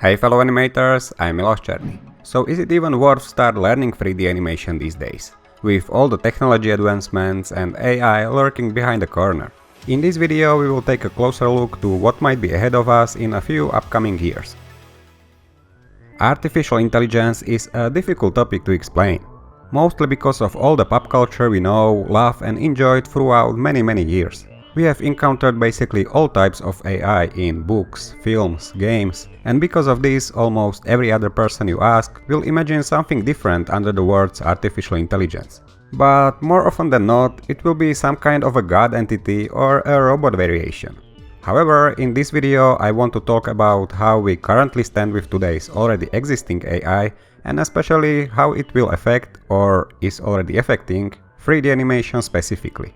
Hey fellow animators, I'm Milos Cherny. So is it even worth start learning 3D animation these days? With all the technology advancements and AI lurking behind the corner. In this video we will take a closer look to what might be ahead of us in a few upcoming years. Artificial intelligence is a difficult topic to explain, mostly because of all the pop culture we know, love and enjoyed throughout many years. We have encountered basically all types of AI in books, films, games, and because of this almost every other person you ask will imagine something different under the words artificial intelligence. But more often than not, it will be some kind of a god entity or a robot variation. However, in this video I want to talk about how we currently stand with today's already existing AI and especially how it will affect or is already affecting 3D animation specifically.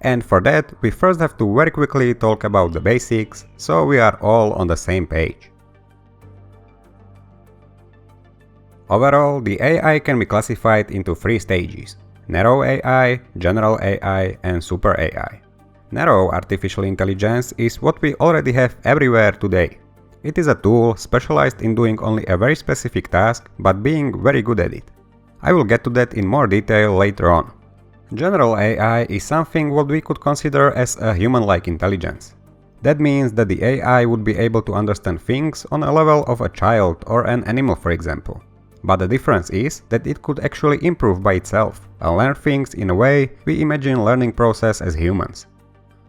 And for that, we first have to very quickly talk about the basics, so we are all on the same page. Overall, the AI can be classified into three stages: narrow AI, general AI, and super AI. Narrow artificial intelligence is what we already have everywhere today. It is a tool specialized in doing only a very specific task, but being very good at it. I will get to that in more detail later on. General AI is something what we could consider as a human-like intelligence. That means that the AI would be able to understand things on a level of a child or an animal, for example. But the difference is that it could actually improve by itself and learn things in a way we imagine learning process as humans.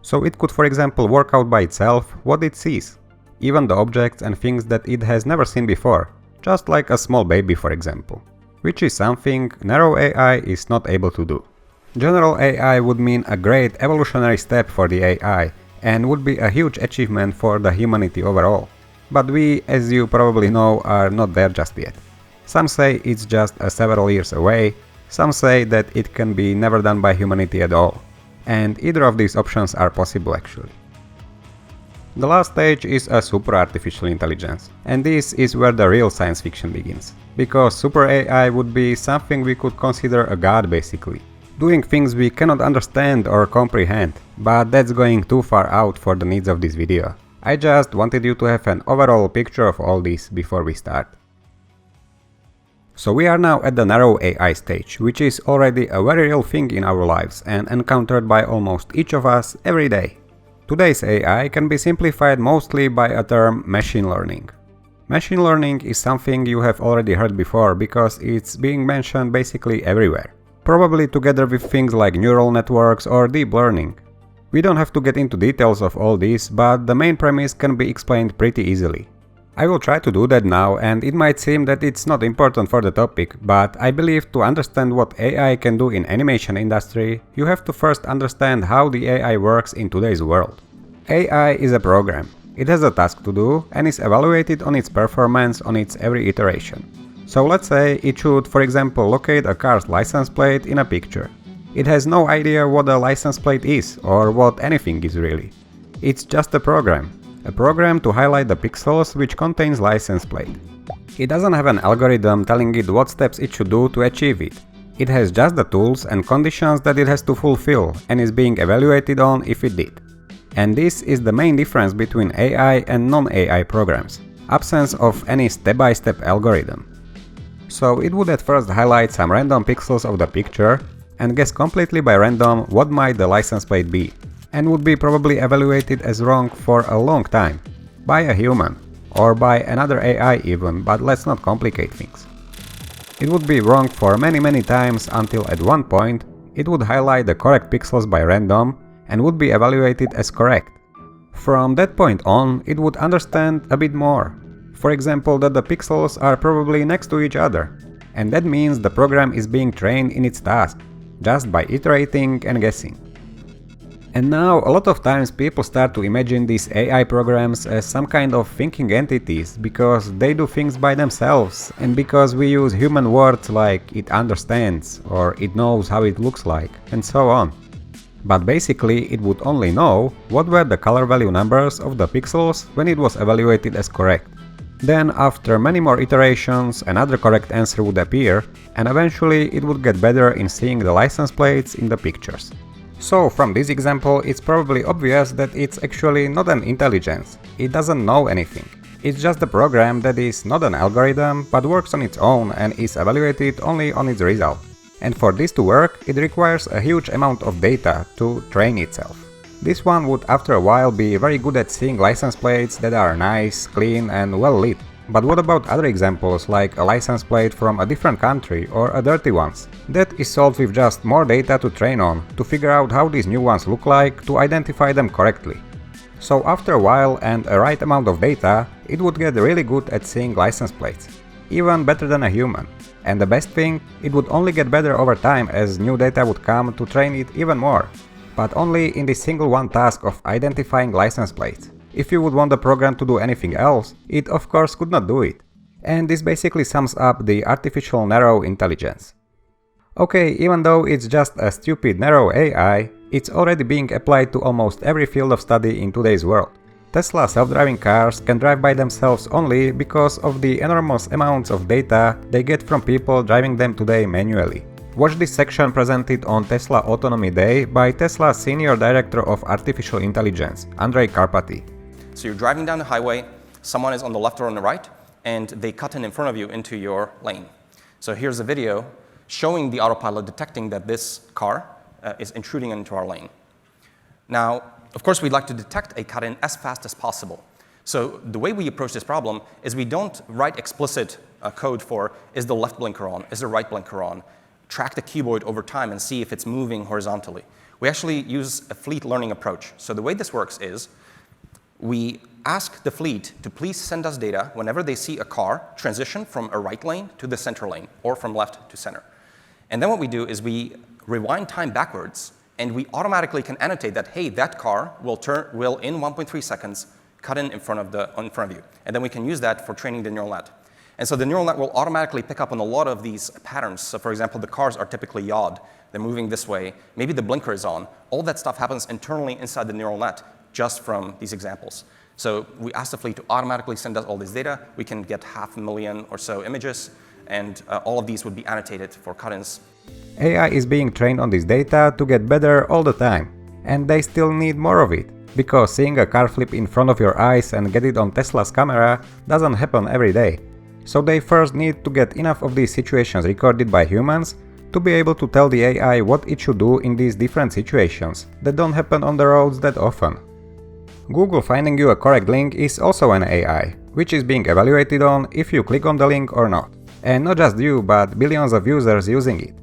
So it could, for example, work out by itself what it sees, even the objects and things that it has never seen before, just like a small baby, for example, which is something narrow AI is not able to do. General AI would mean a great evolutionary step for the AI and would be a huge achievement for the humanity overall. But we, as you probably know, are not there just yet. Some say it's just several years away, some say that it can be never done by humanity at all. And either of these options are possible actually. The last stage is a super artificial intelligence, and this is where the real science fiction begins. Because super AI would be something we could consider a god basically, doing things we cannot understand or comprehend, but that's going too far out for the needs of this video. I just wanted you to have an overall picture of all this before we start. So we are now at the narrow AI stage, which is already a very real thing in our lives and encountered by almost each of us every day. Today's AI can be simplified mostly by a term machine learning. Machine learning is something you have already heard before because it's being mentioned basically everywhere. Probably together with things like neural networks or deep learning. We don't have to get into details of all this, but the main premise can be explained pretty easily. I will try to do that now, and it might seem that it's not important for the topic, but I believe to understand what AI can do in animation industry, you have to first understand how the AI works in today's world. AI is a program. It has a task to do and is evaluated on its performance on its every iteration. So let's say it should, for example, locate a car's license plate in a picture. It has no idea what a license plate is or what anything is really. It's just a program to highlight the pixels which contains license plate. It doesn't have an algorithm telling it what steps it should do to achieve it. It has just the tools and conditions that it has to fulfill and is being evaluated on if it did. And this is the main difference between AI and non-AI programs: absence of any step-by-step algorithm. So it would at first highlight some random pixels of the picture and guess completely by random what might the license plate be, and would be probably evaluated as wrong for a long time, by a human, or by another AI even, but let's not complicate things. It would be wrong for many times until at one point it would highlight the correct pixels by random and would be evaluated as correct. From that point on, it would understand a bit more. For example, that the pixels are probably next to each other, and that means the program is being trained in its task, just by iterating and guessing. And now a lot of times people start to imagine these AI programs as some kind of thinking entities because they do things by themselves and because we use human words like it understands or it knows how it looks like and so on. But basically it would only know what were the color value numbers of the pixels when it was evaluated as correct. Then after many more iterations another correct answer would appear and eventually it would get better in seeing the license plates in the pictures. So from this example it's probably obvious that it's actually not an intelligence, it doesn't know anything. It's just a program that is not an algorithm, but works on its own and is evaluated only on its result. And for this to work, it requires a huge amount of data to train itself. This one would after a while be very good at seeing license plates that are nice, clean and well lit. But what about other examples like a license plate from a different country or a dirty ones? That is solved with just more data to train on, to figure out how these new ones look like, to identify them correctly. So after a while and a right amount of data, it would get really good at seeing license plates. Even better than a human. And the best thing, it would only get better over time as new data would come to train it even more. But only in this single one task of identifying license plates. If you would want the program to do anything else, it of course could not do it. And this basically sums up the artificial narrow intelligence. Okay, even though it's just a stupid narrow AI, it's already being applied to almost every field of study in today's world. Tesla self-driving cars can drive by themselves only because of the enormous amounts of data they get from people driving them today manually. Watch this section presented on Tesla Autonomy Day by Tesla's Senior Director of Artificial Intelligence, Andrej Karpathy. So you're driving down the highway, someone is on the left or on the right, and they cut in front of you into your lane. So here's a video showing the autopilot detecting that this car is intruding into our lane. Now, of course, we'd like to detect a cut-in as fast as possible. So the way we approach this problem is we don't write explicit code for is the left blinker on, is the right blinker on, track the cuboid over time and see if it's moving horizontally. We actually use a fleet learning approach. So the way this works is we ask the fleet to please send us data whenever they see a car transition from a right lane to the center lane or from left to center. And then what we do is we rewind time backwards and we automatically can annotate that, hey, that car will in 1.3 seconds cut in front of you. And then we can use that for training the neural net. And so the neural net will automatically pick up on a lot of these patterns. So for example, the cars are typically yawed. They're moving this way. Maybe the blinker is on. All that stuff happens internally inside the neural net just from these examples. So we ask the fleet to automatically send us all this data. We can get 500,000 or so images, and all of these would be annotated for cut-ins. AI is being trained on this data to get better all the time. And they still need more of it. Because seeing a car flip in front of your eyes and get it on Tesla's camera doesn't happen every day. So they first need to get enough of these situations recorded by humans to be able to tell the AI what it should do in these different situations that don't happen on the roads that often. Google finding you a correct link is also an AI, which is being evaluated on if you click on the link or not. And not just you, but billions of users using it.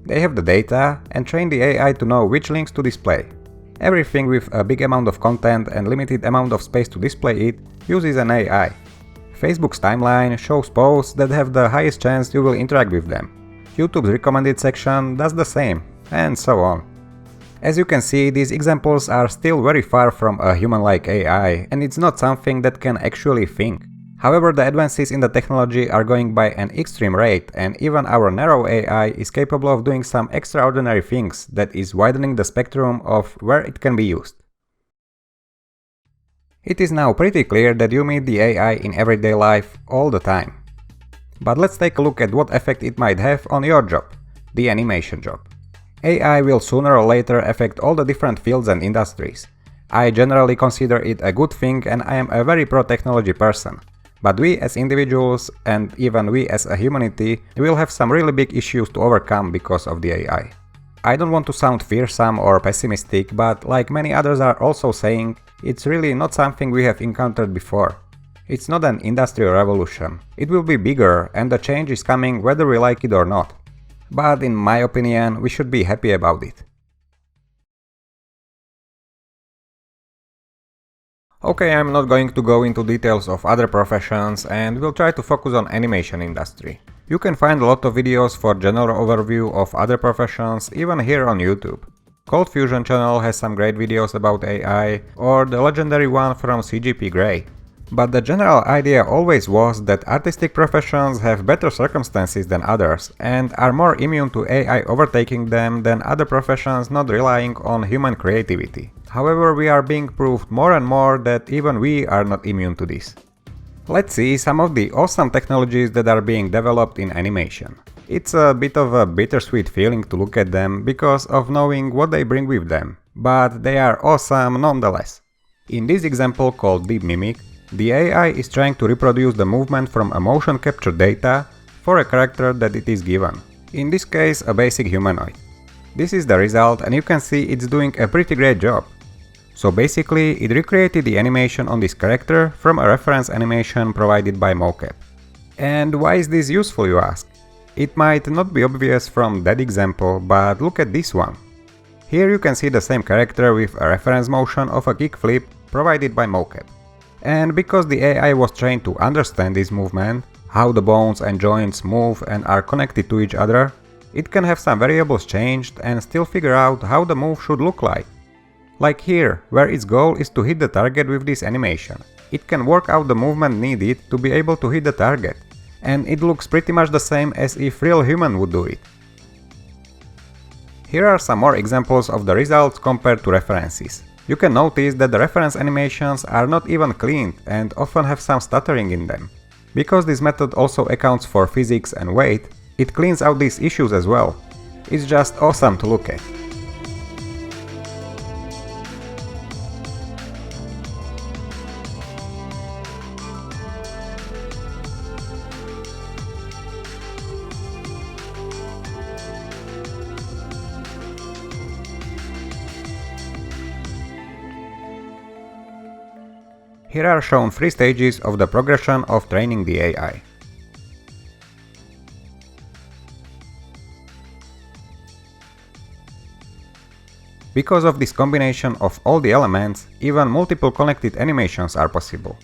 They have the data and train the AI to know which links to display. Everything with a big amount of content and limited amount of space to display it uses an AI. Facebook's timeline shows posts that have the highest chance you will interact with them. YouTube's recommended section does the same, and so on. As you can see, these examples are still very far from a human-like AI, and it's not something that can actually think. However, the advances in the technology are going by an extreme rate, and even our narrow AI is capable of doing some extraordinary things that is widening the spectrum of where it can be used. It is now pretty clear that you meet the AI in everyday life all the time. But let's take a look at what effect it might have on your job, the animation job. AI will sooner or later affect all the different fields and industries. I generally consider it a good thing and I am a very pro-technology person. But we as individuals and even we as a humanity will have some really big issues to overcome because of the AI. I don't want to sound fearsome or pessimistic, but like many others are also saying, it's really not something we have encountered before. It's not an industrial revolution. It will be bigger and the change is coming whether we like it or not. But in my opinion, we should be happy about it. Okay, I'm not going to go into details of other professions and will try to focus on animation industry. You can find a lot of videos for general overview of other professions even here on YouTube. Cold Fusion channel has some great videos about AI, or the legendary one from CGP Grey. But the general idea always was that artistic professions have better circumstances than others and are more immune to AI overtaking them than other professions not relying on human creativity. However, we are being proved more and more that even we are not immune to this. Let's see some of the awesome technologies that are being developed in animation. It's a bit of a bittersweet feeling to look at them because of knowing what they bring with them, but they are awesome nonetheless. In this example called Deep Mimic, The AI is trying to reproduce the movement from a motion capture data for a character that it is given. In this case, a basic humanoid. This is the result, and you can see it's doing a pretty great job. So basically, it recreated the animation on this character from a reference animation provided by mocap. And why is this useful, you ask? It might not be obvious from that example, but look at this one. Here you can see the same character with a reference motion of a kickflip provided by mocap. And because the AI was trained to understand this movement, how the bones and joints move and are connected to each other, it can have some variables changed and still figure out how the move should look like. Like here, where its goal is to hit the target with this animation. It can work out the movement needed to be able to hit the target, and it looks pretty much the same as if real human would do it. Here are some more examples of the results compared to references. You can notice that the reference animations are not even cleaned and often have some stuttering in them. Because this method also accounts for physics and weight, it cleans out these issues as well. It's just awesome to look at. Here are shown 3 stages of the progression of training the AI. Because of this combination of all the elements, even multiple connected animations are possible.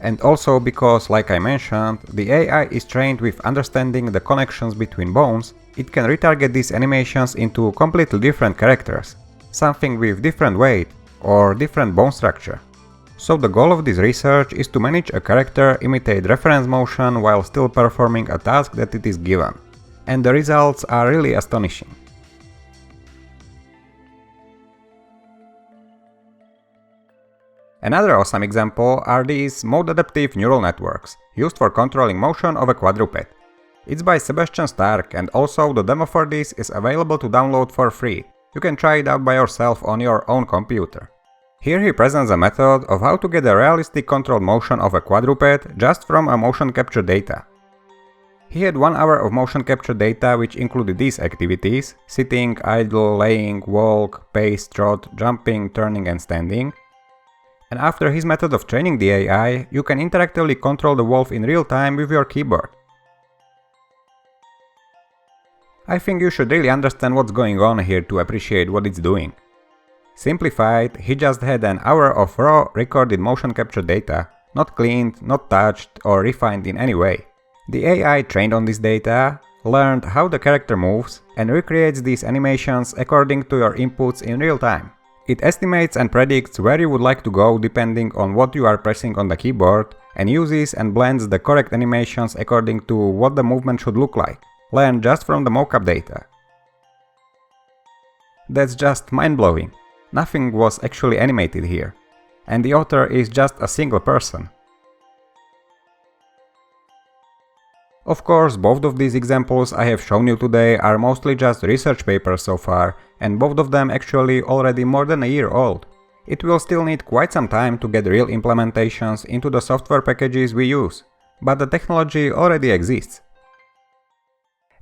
And also because, like I mentioned, the AI is trained with understanding the connections between bones, it can retarget these animations into completely different characters, something with different weight or different bone structure. So the goal of this research is to manage a character imitate reference motion while still performing a task that it is given. And the results are really astonishing. Another awesome example are these mode-adaptive neural networks, used for controlling motion of a quadruped. It's by Sebastian Stark, and also the demo for this is available to download for free. You can try it out by yourself on your own computer. Here he presents a method of how to get a realistic controlled motion of a quadruped just from a motion capture data. He had 1 hour of motion capture data which included these activities: sitting, idle, laying, walk, pace, trot, jumping, turning and standing. And after his method of training the AI, you can interactively control the wolf in real time with your keyboard. I think you should really understand what's going on here to appreciate what it's doing. Simplified, he just had an hour of raw recorded motion capture data, not cleaned, not touched or refined in any way. The AI trained on this data, learned how the character moves, and recreates these animations according to your inputs in real time. It estimates and predicts where you would like to go depending on what you are pressing on the keyboard, and uses and blends the correct animations according to what the movement should look like, learned just from the mocap data. That's just mind-blowing. Nothing was actually animated here, and the author is just a single person. Of course, both of these examples I have shown you today are mostly just research papers so far, and both of them actually already more than a year old. It will still need quite some time to get real implementations into the software packages we use, but the technology already exists.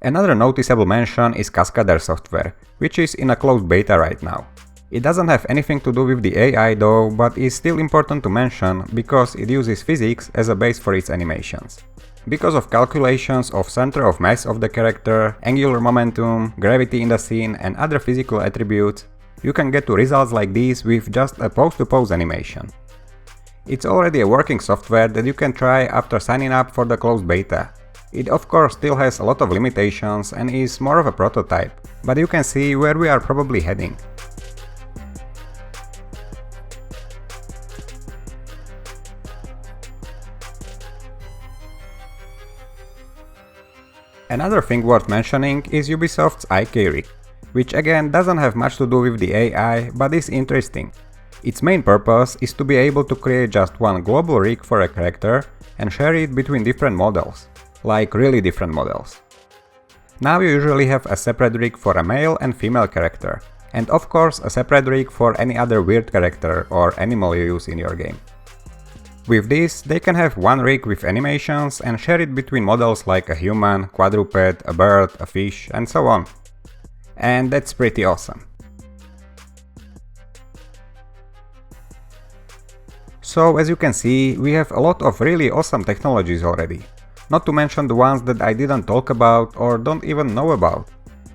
Another noticeable mention is Cascadeur software, which is in a closed beta right now. It doesn't have anything to do with the AI though, but is still important to mention because it uses physics as a base for its animations. Because of calculations of center of mass of the character, angular momentum, gravity in the scene and other physical attributes, you can get to results like these with just a pose-to-pose animation. It's already a working software that you can try after signing up for the closed beta. It of course still has a lot of limitations and is more of a prototype, but you can see where we are probably heading. Another thing worth mentioning is Ubisoft's IK rig, which again doesn't have much to do with the AI, but is interesting. Its main purpose is to be able to create just one global rig for a character and share it between different models, like really different models. Now you usually have a separate rig for a male and female character, and of course a separate rig for any other weird character or animal you use in your game. With this, they can have one rig with animations and share it between models like a human, quadruped, a bird, a fish, and so on. And that's pretty awesome. So as you can see, we have a lot of really awesome technologies already. Not to mention the ones that I didn't talk about or don't even know about.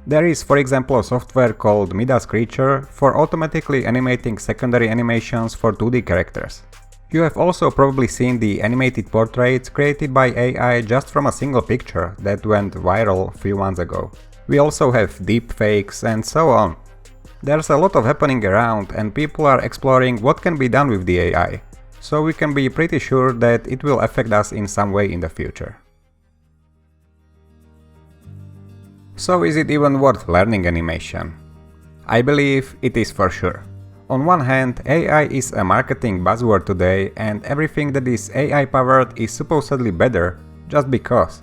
There is, for example, a software called Midas Creature for automatically animating secondary animations for 2D characters. You have also probably seen the animated portraits created by AI just from a single picture that went viral a few months ago. We also have deepfakes and so on. There's a lot of happening around and people are exploring what can be done with the AI, so we can be pretty sure that it will affect us in some way in the future. So is it even worth learning animation? I believe it is for sure. On one hand, AI is a marketing buzzword today and everything that is AI powered is supposedly better just because,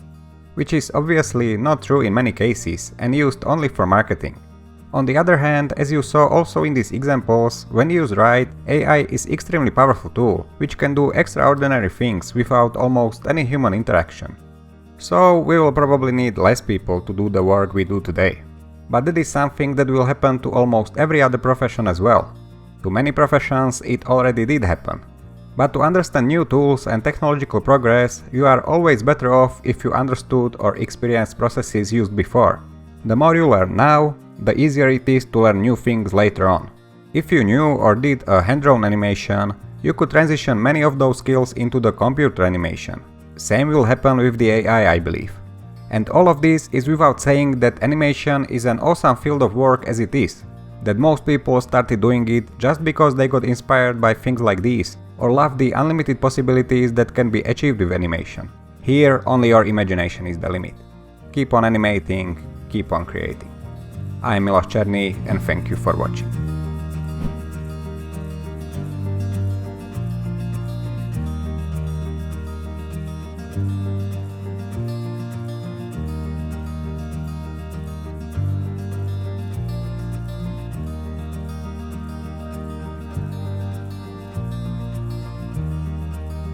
which is obviously not true in many cases and used only for marketing. On the other hand, as you saw also in these examples, when used right, AI is extremely powerful tool, which can do extraordinary things without almost any human interaction. So we will probably need less people to do the work we do today. But that is something that will happen to almost every other profession as well. To many professions it already did happen. But to understand new tools and technological progress, you are always better off if you understood or experienced processes used before. The more you learn now, the easier it is to learn new things later on. If you knew or did a hand-drawn animation, you could transition many of those skills into the computer animation. Same will happen with the AI, I believe. And all of this is without saying that animation is an awesome field of work as it is, that most people started doing it just because they got inspired by things like these, or love the unlimited possibilities that can be achieved with animation. Here, only your imagination is the limit. Keep on animating, keep on creating. I am Miloš Černý and thank you for watching.